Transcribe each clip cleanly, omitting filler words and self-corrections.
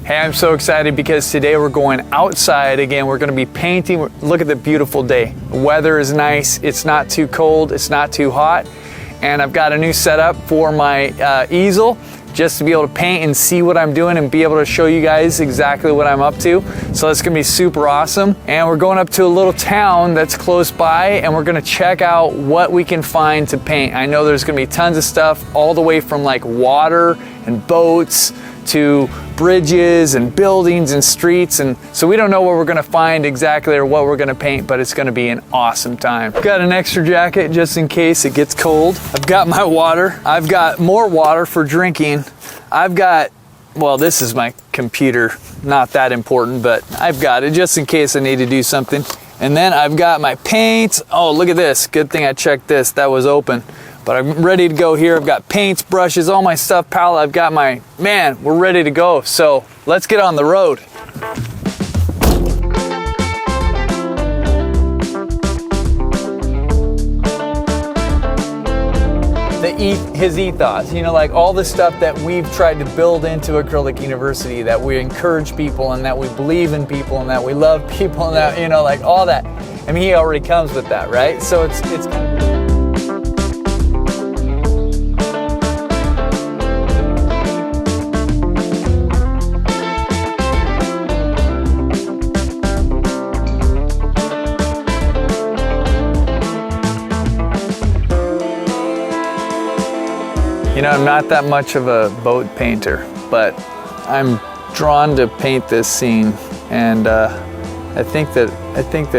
Hey, I'm so excited because today we're going outside again. We're going to be painting. Look at the beautiful day. The weather is nice. It's not too cold. It's not too hot. And I've got a new setup for my easel just to be able to paint and see what I'm doing and be able to show you guys exactly what I'm up to. So it's gonna be super awesome. And we're going up to a little town that's close by and we're gonna check out what we can find to paint. I know there's gonna be tons of stuff all the way from like water and boats to bridges and buildings and streets, and so we don't know what we're gonna find exactly or what we're gonna paint, but it's gonna be an awesome time. Got an extra jacket just in case it gets cold. I've got my water. I've got more water for drinking. I've got, well, this is my computer, not that important, but I've got it just in case I need to do something. And then I've got my paints. Oh, look at this. Good thing I checked this. That was open. But I'm ready to go here. I've got paints, brushes, all my stuff palette. I've got my, man, we're ready to go. So let's get on the road. His ethos, you know, like all the stuff that we've tried to build into Acrylic University, that we encourage people and that we believe in people and that we love people and that, you know, like all that. I mean, he already comes with that, right? So it's you know, I'm not that much of a boat painter, but I'm drawn to paint this scene, and I think that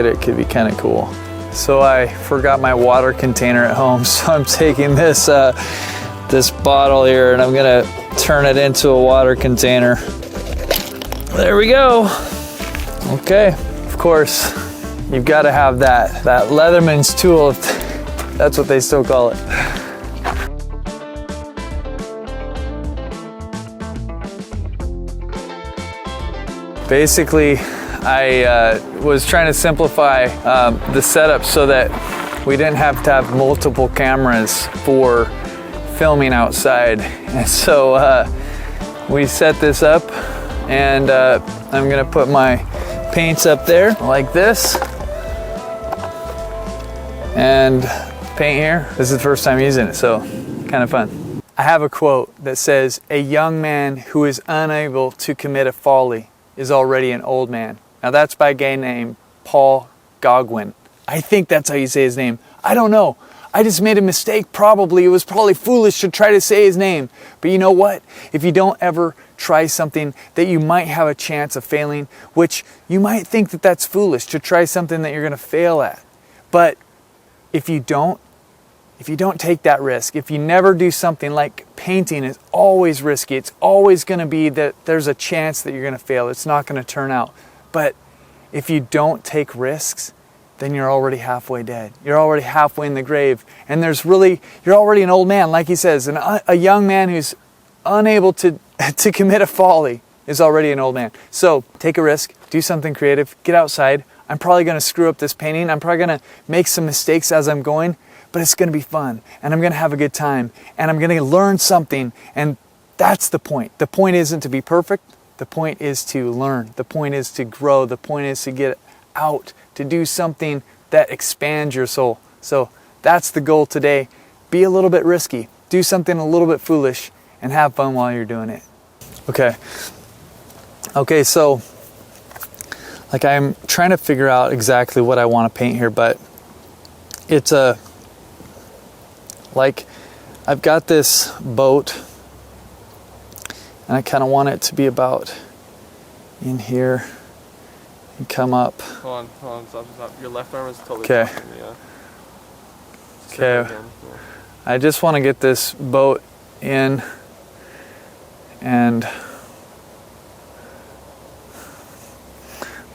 it could be kind of cool. So I forgot my water container at home, so I'm taking this this bottle here, and I'm gonna turn it into a water container. There we go. Okay, of course, you've got to have that Leatherman's tool. That's what they still call it. Basically, I was trying to simplify the setup so that we didn't have to have multiple cameras for filming outside. And so we set this up, and I'm gonna put my paints up there like this and paint here. This is the first time using it, so kind of fun. I have a quote that says, "A young man who is unable to commit a folly is already an old man." Now that's by a guy named Paul Gauguin. I think that's how you say his name. I don't know. I just made a mistake probably. It was probably foolish to try to say his name. But you know what? If you don't ever try something that you might have a chance of failing, which you might think that that's foolish to try something that you're going to fail at. But if you don't take that risk, if you never do something like painting is always risky. It's always going to be that there's a chance that you're going to fail. It's not going to turn out. But if you don't take risks, then you're already halfway dead. You're already halfway in the grave. And you're already an old man, like he says. A young man who's unable to commit a folly is already an old man. So take a risk, do something creative, get outside. I'm probably going to screw up this painting. I'm probably going to make some mistakes as I'm going. But it's going to be fun, and I'm going to have a good time, and I'm going to learn something, and that's the point. The point isn't to be perfect. The point is to learn. The point is to grow. The point is to get out, to do something that expands your soul. So that's the goal today. Be a little bit risky. Do something a little bit foolish, and have fun while you're doing it. Okay, so like I'm trying to figure out exactly what I want to paint here, but it's like I've got this boat and I kind of want it to be about in here and come up. Hold on, stop. Your left arm is totally okay. Okay. Yeah. I just want to get this boat in, and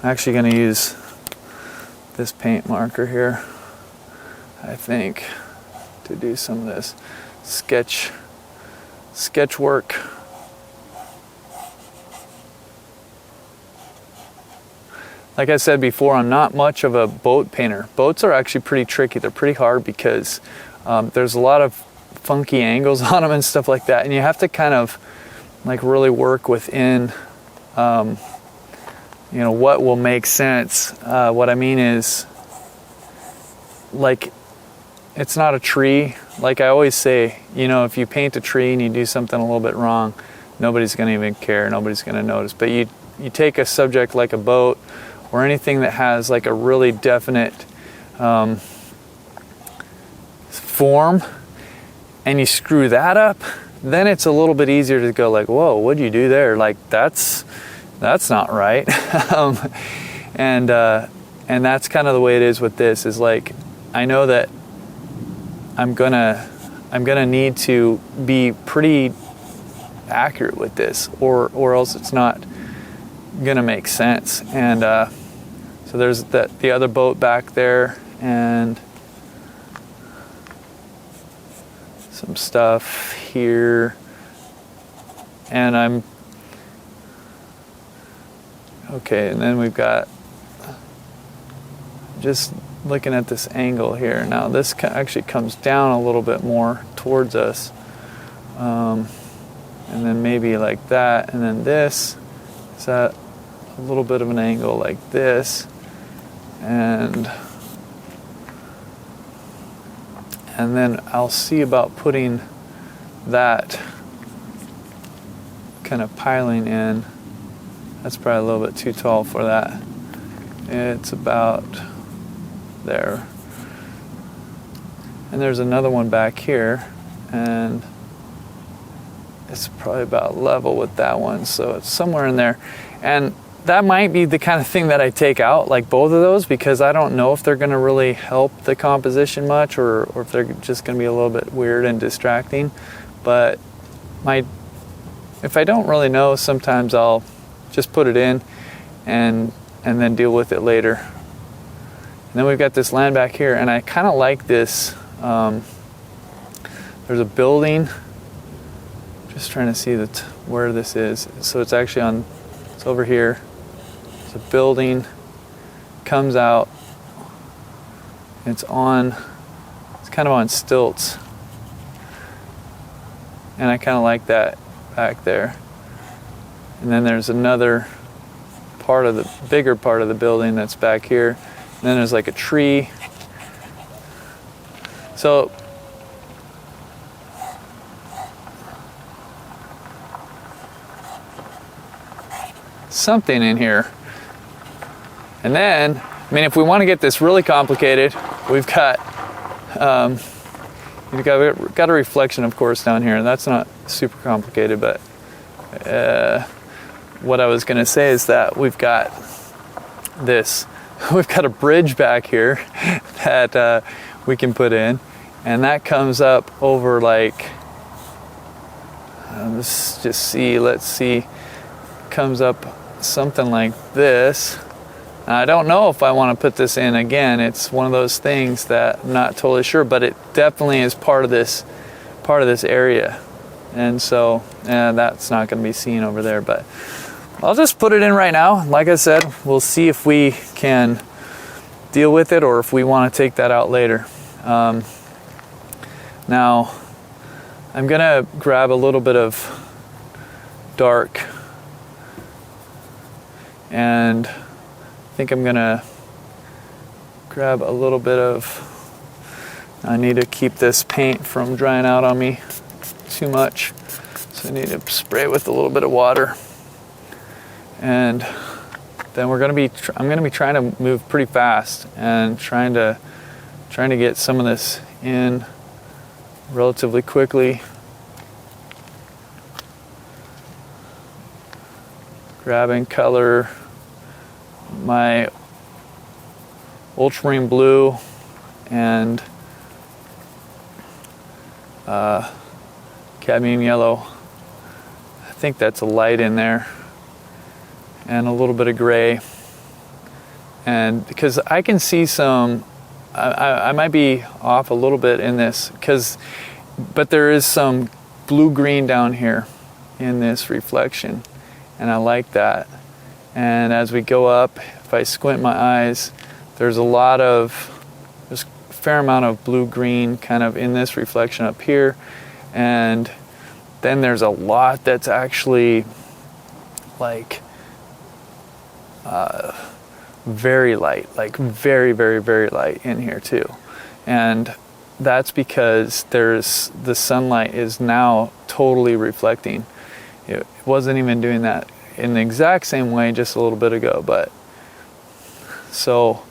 I'm actually going to use this paint marker here, I think, to do some of this sketch work. Like I said before, I'm not much of a boat painter. Boats are actually pretty tricky. They're pretty hard because there's a lot of funky angles on them and stuff like that, and you have to kind of like really work within you know, what will make sense. What I mean is, like, it's not a tree. Like I always say, you know, if you paint a tree and you do something a little bit wrong, nobody's going to even care. Nobody's going to notice. But you take a subject like a boat or anything that has like a really definite form, and you screw that up, then it's a little bit easier to go like, whoa, what'd you do there? Like that's not right. And that's kind of the way it is with this, is like, I know that I'm gonna need to be pretty accurate with this, or else it's not gonna make sense. And so there's the other boat back there, and some stuff here, and I'm okay. And then we've got, just looking at this angle here. Now this actually comes down a little bit more towards us, and then maybe like that, and then this is at a little bit of an angle like this, and then I'll see about putting that kind of piling in. That's probably a little bit too tall for that. It's about there. And there's another one back here, and it's probably about level with that one, so it's somewhere in there. And that might be the kind of thing that I take out, like both of those, because I don't know if they're going to really help the composition much, or if they're just going to be a little bit weird and distracting. But if I don't really know, sometimes I'll just put it in and then deal with it later. And then we've got this land back here, and I kind of like this. There's a building. Just trying to see where this is. So it's actually it's over here. It's a building, comes out, it's kind of on stilts. And I kind of like that back there. And then there's another bigger part of the building that's back here. And then there's like a tree. So something in here. And then, I mean, if we want to get this really complicated, we've got a reflection, of course, down here. That's not super complicated, but what I was going to say is that we've got a bridge back here that we can put in, and that comes up over like, let's see, comes up something like this. I don't know if I want to put this in again. It's one of those things that I'm not totally sure, but it definitely is part of this area. And so that's not going to be seen over there, but I'll just put it in right now. Like I said, we'll see if we can deal with it or if we want to take that out later. Now, I'm going to grab a little bit of dark, and I think I'm going to grab a little bit of, I need to keep this paint from drying out on me too much, so I need to spray it with a little bit of water. And then I'm going to be trying to move pretty fast and trying to get some of this in relatively quickly. Grabbing color, my ultramarine blue and cadmium yellow. I think that's a light in there, and a little bit of gray. And because I can see some, I might be off a little bit in this, but there is some blue-green down here in this reflection, and I like that. And as we go up, if I squint my eyes, there's a fair amount of blue-green kind of in this reflection up here, and then there's a lot that's actually like very light, like very, very, very light in here too. And that's because the sunlight is now totally reflecting. It wasn't even doing that in the exact same way just a little bit ago, but so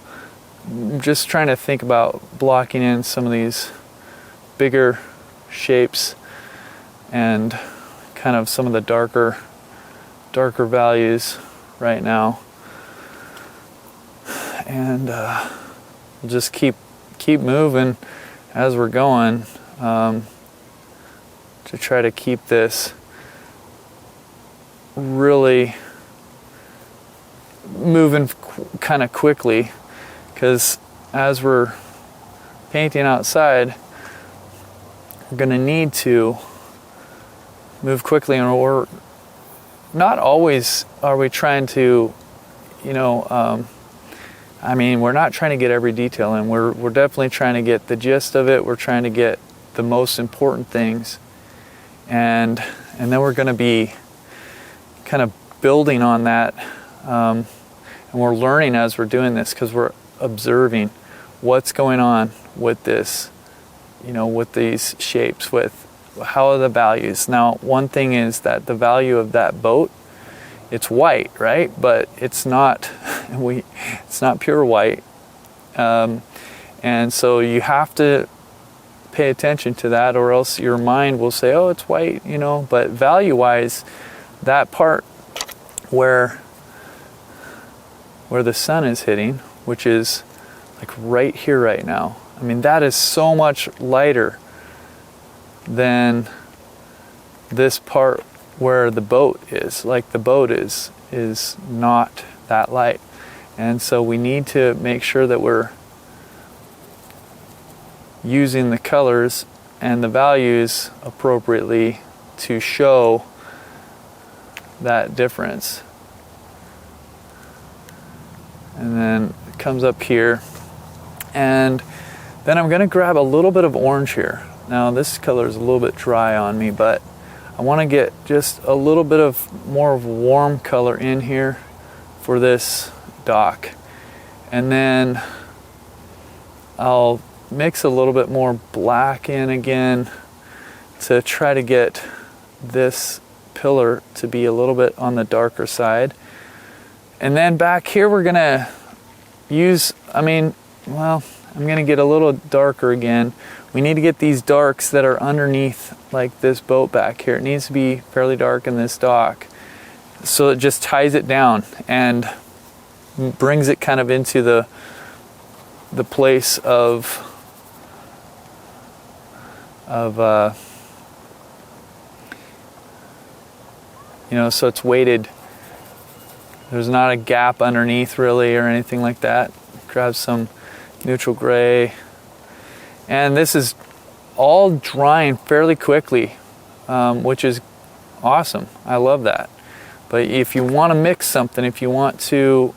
I'm just trying to think about blocking in some of these bigger shapes and kind of some of the darker values right now. And we'll just keep moving as we're going to try to keep this really moving kind of quickly, because as we're painting outside, we're going to need to move quickly, and we're not always are we trying to, we're not trying to get every detail in. We're definitely trying to get the gist of it. We're trying to get the most important things, and then we're going to be kind of building on that, and we're learning as we're doing this, because we're observing what's going on with this, with these shapes, with how are the values. Now, one thing is that the value of that boat, it's white, right? But it's not it's not pure white, and so you have to pay attention to that, or else your mind will say, oh, it's white, but value wise, that part where the sun is hitting, which is like right here right now, that is so much lighter than this part where the boat is. Like, the boat is not that light, and so we need to make sure that we're using the colors and the values appropriately to show that difference. And then it comes up here, and then I'm going to grab a little bit of orange here. Now, this color is a little bit dry on me, but I want to get just a little bit of more of warm color in here for this dock, and then I'll mix a little bit more black in again to try to get this pillar to be a little bit on the darker side. And then back here we're gonna use, I'm gonna get a little darker again. We need to get these darks that are underneath, like this boat back here. It needs to be fairly dark in this dock, so it just ties it down and brings it kind of into the place of so it's weighted. There's not a gap underneath really or anything like that. Grab some neutral gray, and this is all drying fairly quickly, which is awesome. I love that. But if you want to mix something, if you want to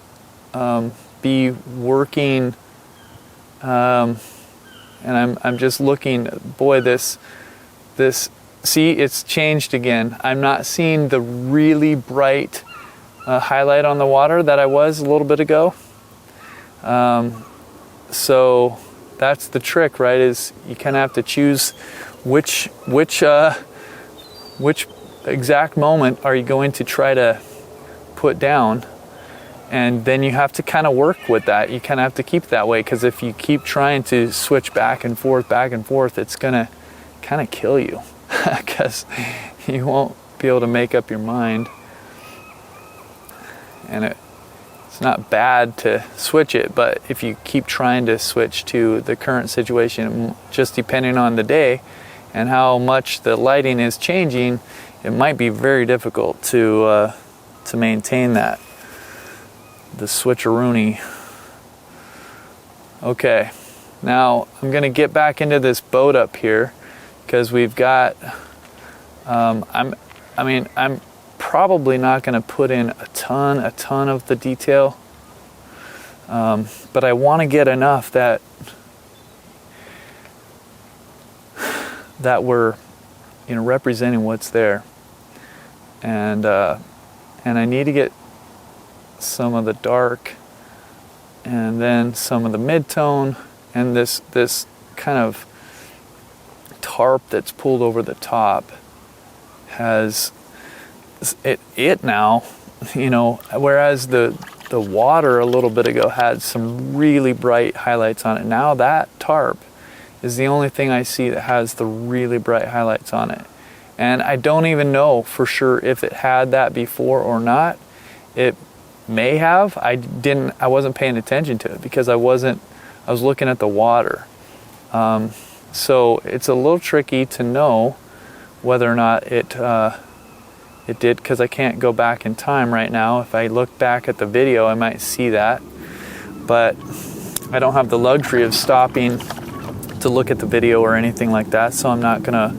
be working, and I'm just looking, boy, this see, it's changed again. I'm not seeing the really bright highlight on the water that I was a little bit ago. So that's the trick, right? Is you kind of have to choose which exact moment are you going to try to put down, and then you have to kind of work with that. You kind of have to keep it that way, because if you keep trying to switch back and forth, it's gonna kind of kill you, because you won't be able to make up your mind. And it's not bad to switch it, but if you keep trying to switch to the current situation, just depending on the day and how much the lighting is changing, it might be very difficult to maintain that, the switcheroony. Okay, now I'm going to get back into this boat up here, because we've got I'm probably not going to put in a ton of the detail, but I want to get enough that we're representing what's there, and I need to get some of the dark, and then some of the mid-tone, and this kind of tarp that's pulled over the top has it now, you know, whereas the water a little bit ago had some really bright highlights on it. Now that tarp is the only thing I see that has the really bright highlights on it. And I don't even know for sure if it had that before or not. It may have. I wasn't paying attention to it because I was looking at the water. So it's a little tricky to know whether or not it did, because I can't go back in time right now. If I look back at the video, I might see that, but I don't have the luxury of stopping to look at the video or anything like that, so I'm not gonna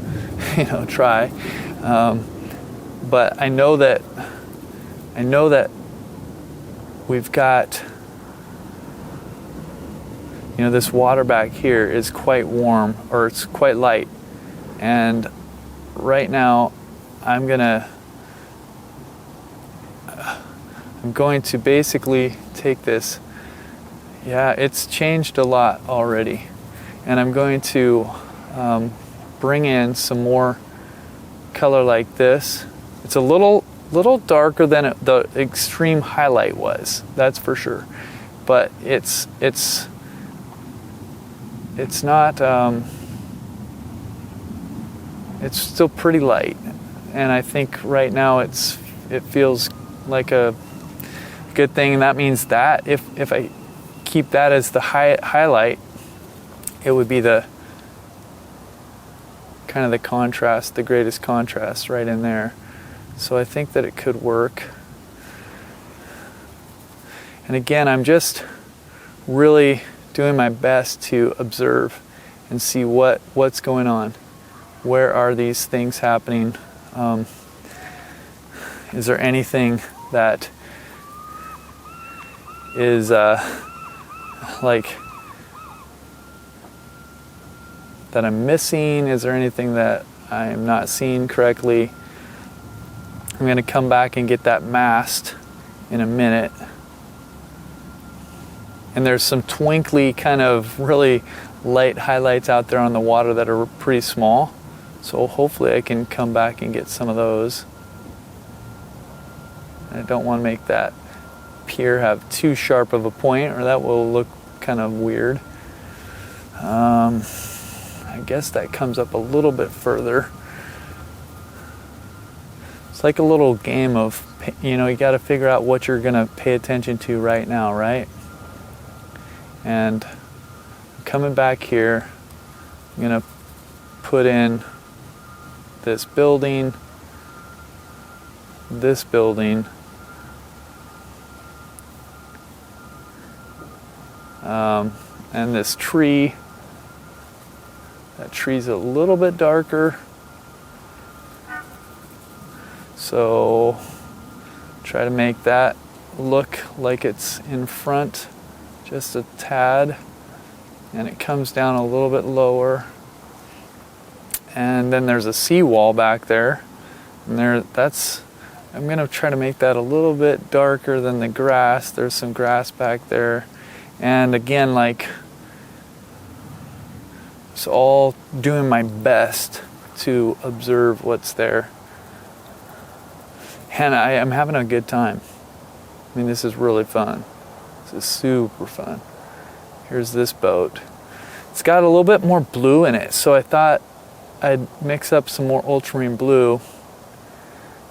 try. But I know that we've got, this water back here is quite warm, or it's quite light, and right now I'm going to basically take this. Yeah, it's changed a lot already, and I'm going to bring in some more color like this. It's a little darker than the extreme highlight was, that's for sure, but it's not, it's still pretty light, and I think right now it feels like a good thing, and that means that if I keep that as the highlight, it would be the kind of the contrast, the greatest contrast right in there. So I think that it could work. And again, I'm just really doing my best to observe and see what's going on. Where are these things happening? Is there anything that is like that I'm missing? Is there anything that I'm not seeing correctly? I'm going to come back and get that masked in a minute. And there's some twinkly kind of really light highlights out there on the water that are pretty small. So hopefully I can come back and get some of those. I don't want to make that pier have too sharp of a point, or that will look kind of weird. I guess that comes up a little bit further. It's like a little game of, you got to figure out what you're going to pay attention to right now, right? And coming back here, I'm going to put in this building, and this tree. That tree's a little bit darker, so try to make that look like it's in front just a tad, and it comes down a little bit lower. And then there's a seawall back there, and I'm going to try to make that a little bit darker than the grass. There's some grass back there, and again, it's all doing my best to observe what's there. And I am having a good time. I mean, this is really fun. This is super fun. Here's this boat. It's got a little bit more blue in it, so I thought I'd mix up some more ultramarine blue.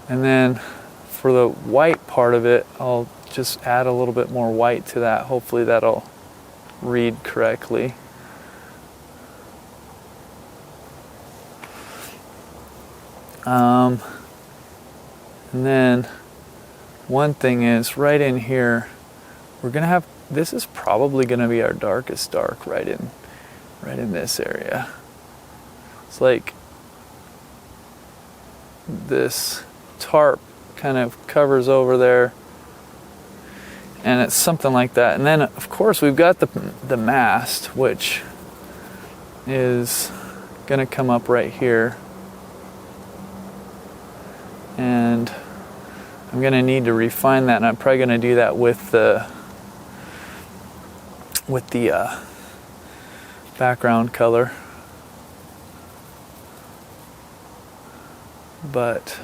And then for the white part of it, I'll just add a little bit more white to that. Hopefully that'll read correctly. And then one thing is, right in here, we're gonna have, this is probably gonna be our darkest dark right in this area. It's like this tarp kind of covers over there, and it's something like that. And then of course we've got the mast, which is gonna come up right here. And I'm going to need to refine that, and I'm probably going to do that with the background color. But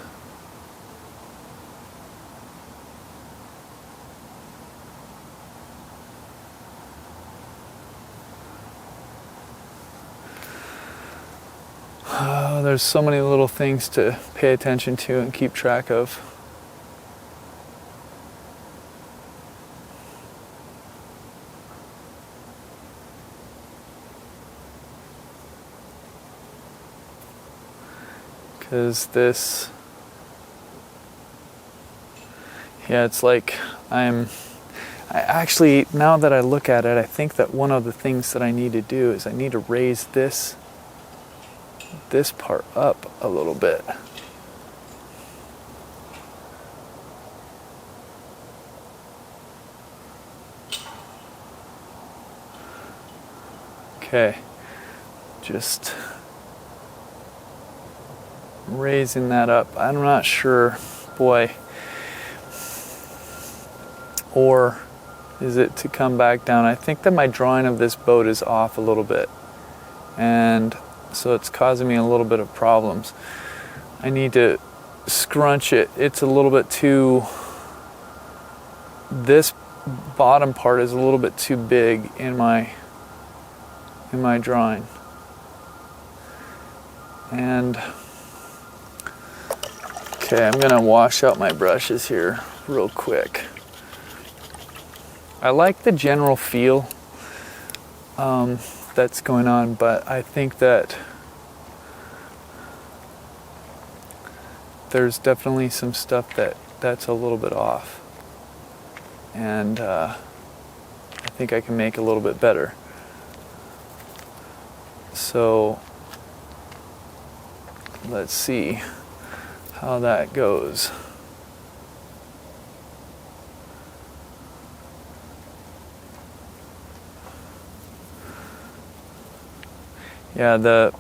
there's so many little things to pay attention to and keep track of. Because this, yeah, it's like I actually, now that I look at it, I think that one of the things that I need to do is I need to raise this part up a little bit. Okay, just raising that up. I'm not sure, boy, or is it to come back down? I think that my drawing of this boat is off a little bit, and so it's causing me a little bit of problems. I need to scrunch it. It's a little bit too, this bottom part is a little bit too big in my drawing. And okay, I'm gonna wash out my brushes here real quick. I like the general feel that's going on, but I think that there's definitely some stuff that's a little bit off, and I think I can make a little bit better. So let's see how that goes. Yeah,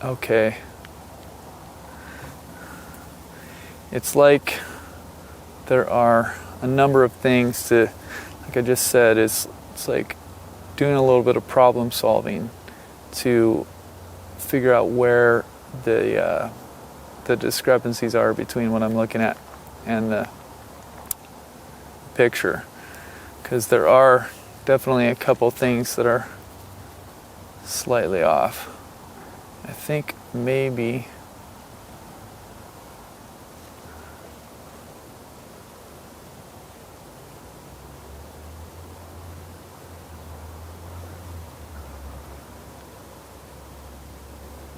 okay. It's like there are a number of things to, like I just said, it's like doing a little bit of problem solving to figure out where the discrepancies are between what I'm looking at and the picture, because there are definitely a couple things that are slightly off. I think maybe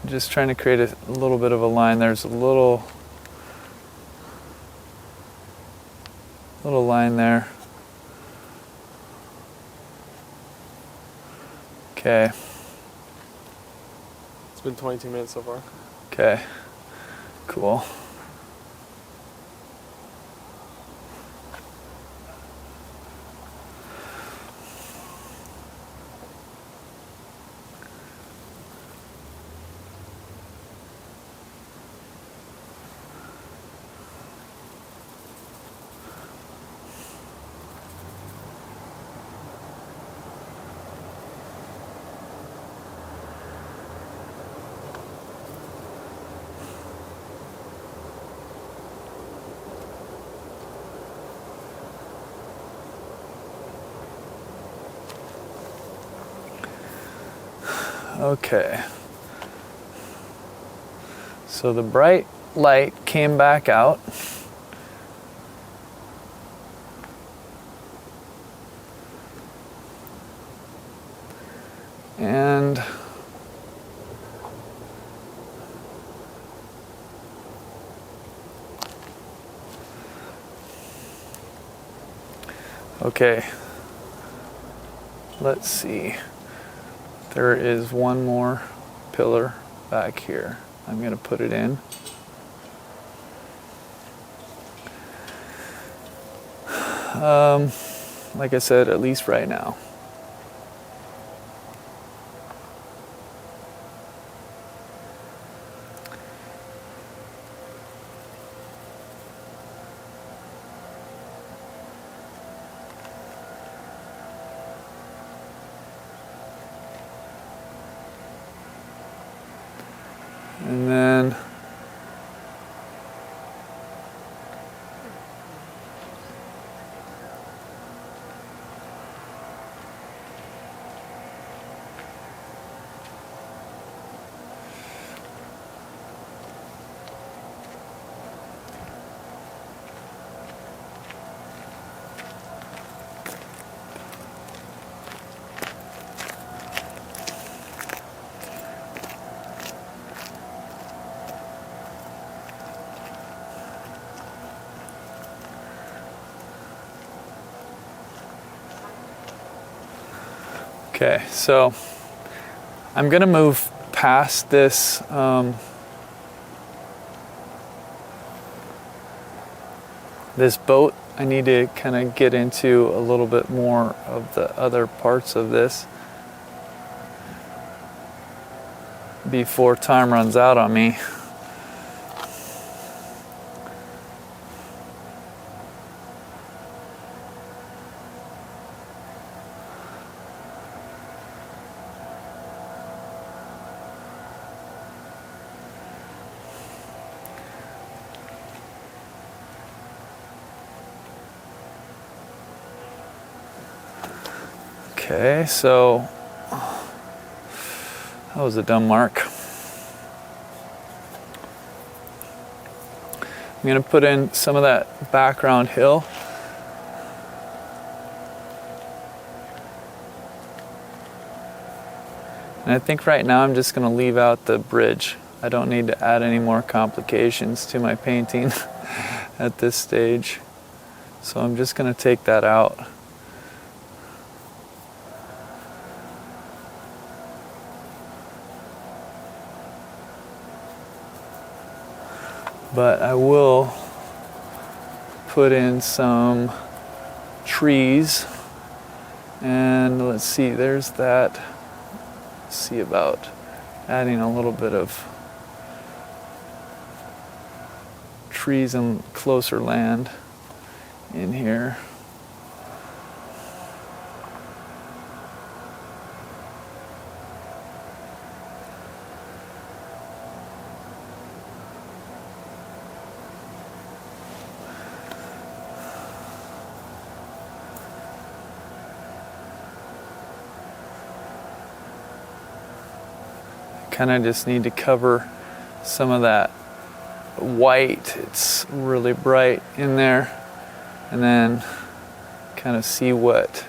just trying to create a little bit of a line. There's a little line there. Okay. It's been 22 minutes so far. Okay. Cool. Okay. So the bright light came back out. And okay. Let's see. There is one more pillar back here. I'm going to put it in. Like I said, at least right now. And then okay, so I'm gonna move past this this boat. I need to kind of get into a little bit more of the other parts of this before time runs out on me. Okay, so that was a dumb mark. I'm going to put in some of that background hill. And I think right now I'm just going to leave out the bridge. I don't need to add any more complications to my painting at this stage. So I'm just going to take that out. But I will put in some trees, and let's see, there's that. Let's see about adding a little bit of trees and closer land in here. Kind of just need to cover some of that white. It's really bright in there, and then kind of see what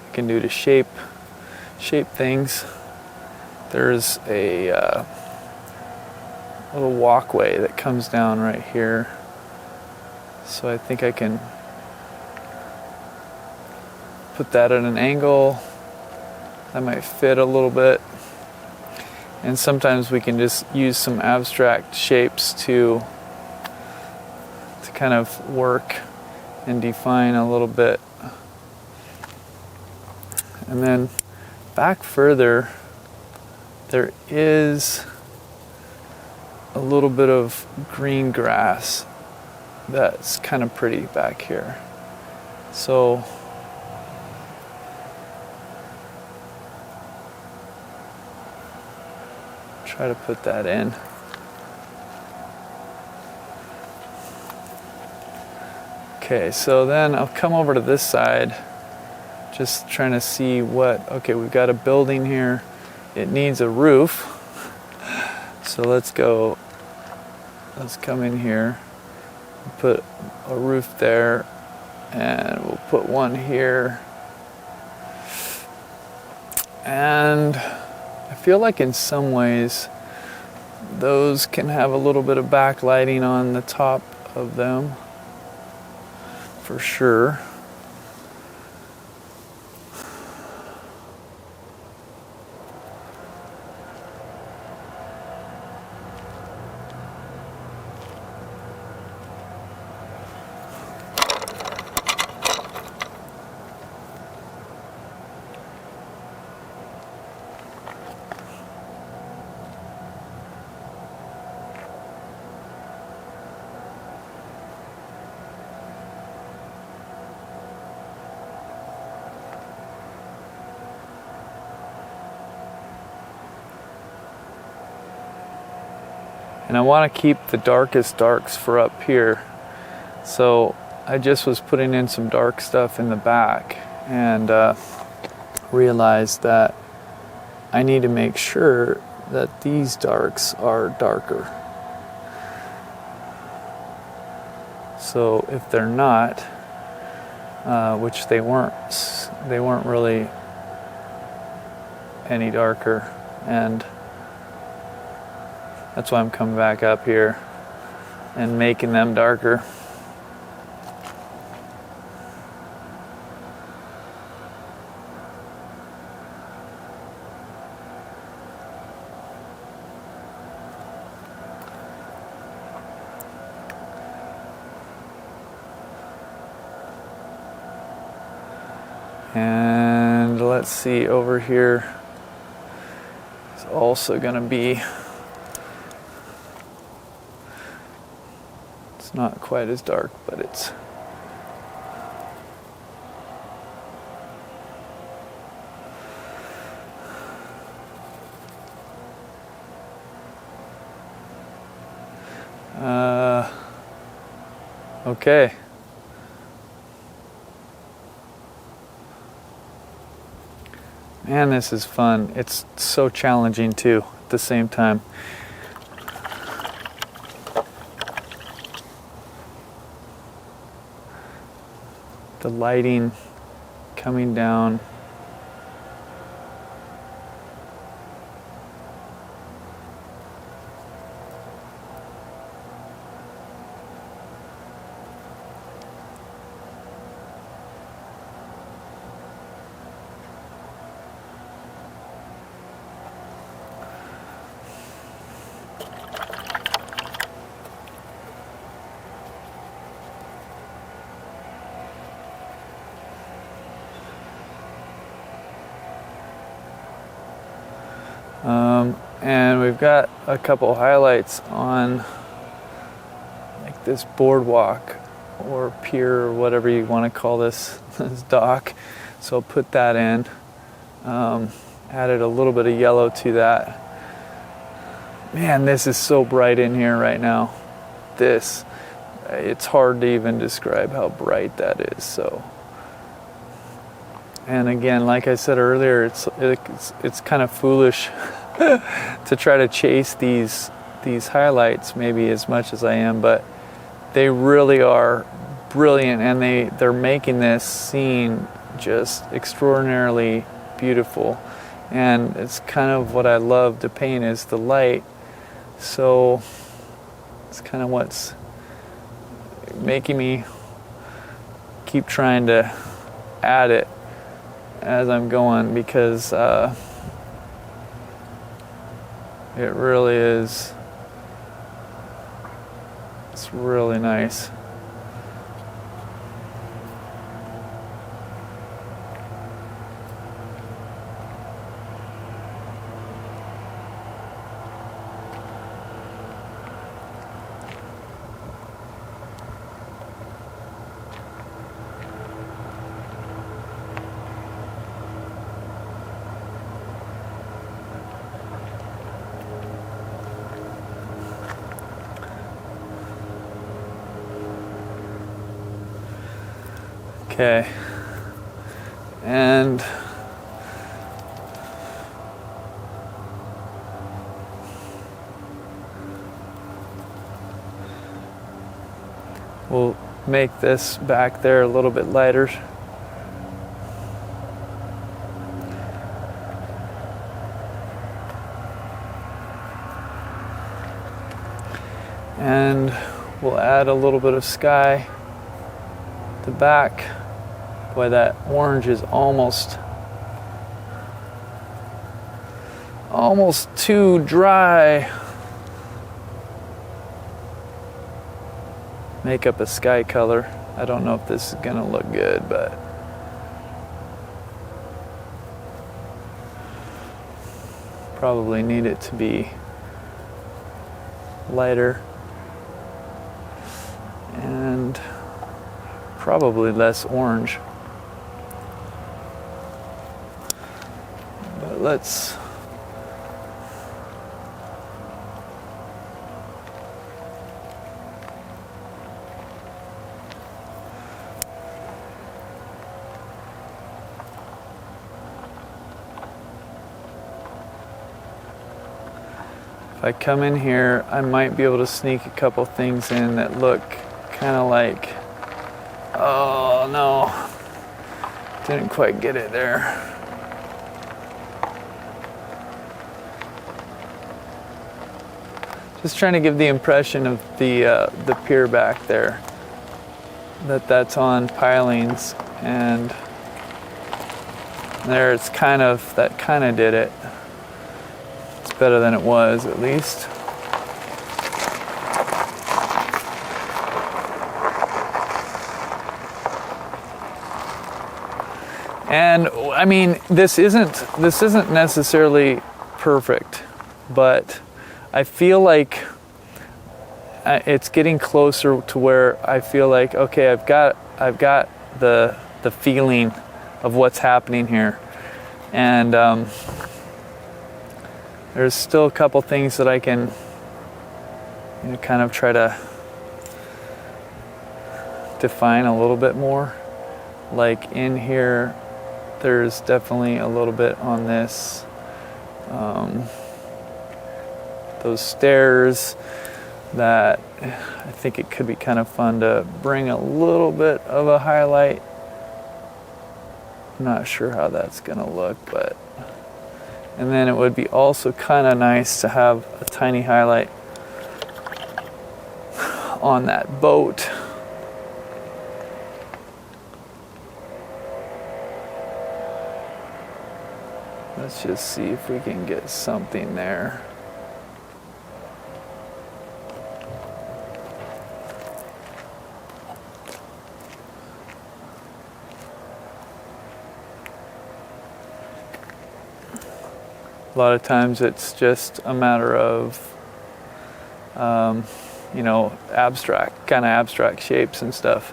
I can do to shape things. There's a little walkway that comes down right here, so I think I can put that at an angle that might fit a little bit. And sometimes we can just use some abstract shapes to kind of work and define a little bit. And then back further, there is a little bit of green grass that's kind of pretty back here. So try to put that in. Okay, so then I'll come over to this side, just trying to see what, okay, we've got a building here. It needs a roof. So let's come in here, put a roof there, and we'll put one here. And I feel like in some ways those can have a little bit of backlighting on the top of them, for sure. And I want to keep the darkest darks for up here. So I just was putting in some dark stuff in the back and realized that I need to make sure that these darks are darker. So if they're not, which they weren't really any darker, and that's why I'm coming back up here and making them darker. And let's see, over here is also going to be, it's not quite as dark, but it's okay. Man, this is fun. It's so challenging too at the same time. The lighting coming down. And we've got a couple highlights on like this boardwalk or pier or whatever you want to call this dock. So I'll put that in. Added a little bit of yellow to that. Man, this is so bright in here right now. It's hard to even describe how bright that is. So, and again, like I said earlier, it's kind of foolish to try to chase these highlights maybe as much as I am, but they really are brilliant, and they're making this scene just extraordinarily beautiful. And it's kind of what I love to paint is the light. So it's kind of what's making me keep trying to add it as I'm going, because it really is, it's really nice. Okay, and we'll make this back there a little bit lighter. And we'll add a little bit of sky at the back. Boy, that orange is almost too dry. Make up a sky color. I don't know if this is gonna look good, but probably need it to be lighter and probably less orange. But let's If I come in here, I might be able to sneak a couple things in that look kind of like, oh no, didn't quite get it there. Just trying to give the impression of the pier back there, that's on pilings, and there it's kind of, that kind of did it. It's better than it was, at least. And I mean, this isn't necessarily perfect, but I feel like it's getting closer to where I feel like, okay, I've got the feeling of what's happening here, and there's still a couple things that I can, you know, kind of try to define a little bit more. Like in here, there's definitely a little bit on this. Those stairs that I think it could be kind of fun to bring a little bit of a highlight. I'm not sure how that's gonna look, but, and then it would be also kind of nice to have a tiny highlight on that boat. Let's just see if we can get something there. A lot of times it's just a matter of, you know, kind of abstract shapes and stuff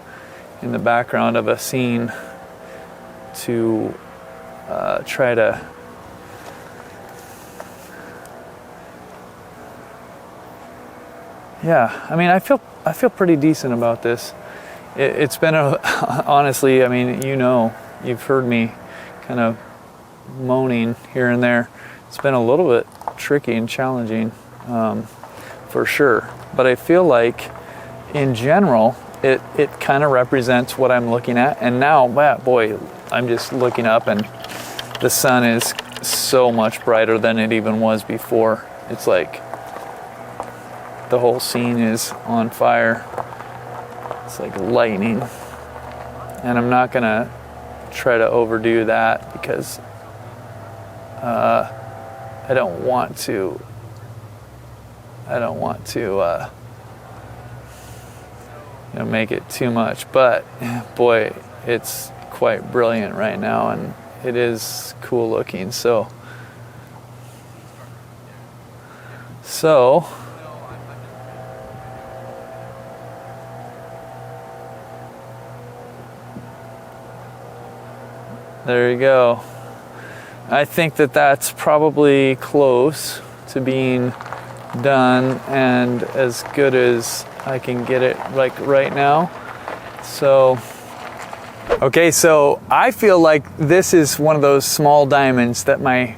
in the background of a scene to try to yeah, I mean, I feel pretty decent about this. It's been honestly, I mean, you know, you've heard me kind of moaning here and there. It's been a little bit tricky and challenging, for sure. But I feel like, in general, it kind of represents what I'm looking at. And now, boy, I'm just looking up, and the sun is so much brighter than it even was before. It's like the whole scene is on fire. It's like lightning. And I'm not gonna try to overdo that because I don't want to you know, make it too much, but boy, it's quite brilliant right now, and it is cool looking. So there you go. I think that's probably close to being done and as good as I can get it like right now. So, okay, so I feel like this is one of those small diamonds that my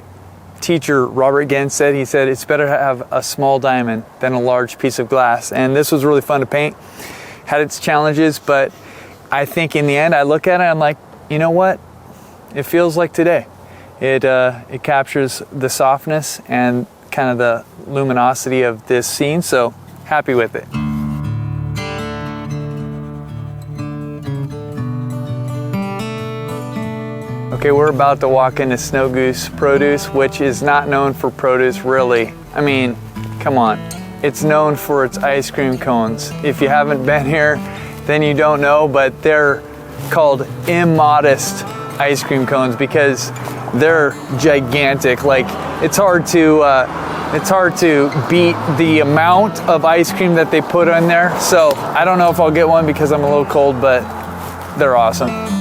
teacher, Robert Gens, said. He said it's better to have a small diamond than a large piece of glass. And this was really fun to paint. Had its challenges, but I think in the end I look at it, I'm like, you know what? It feels like today. It captures the softness and kind of the luminosity of this scene, so happy with it. Okay, we're about to walk into Snow Goose Produce, which is not known for produce, really. I mean, come on. It's known for its ice cream cones. If you haven't been here, then you don't know, but they're called immodest ice cream cones because they're gigantic. Like, it's hard to beat the amount of ice cream that they put in there. So I don't know if I'll get one because I'm a little cold, but they're awesome.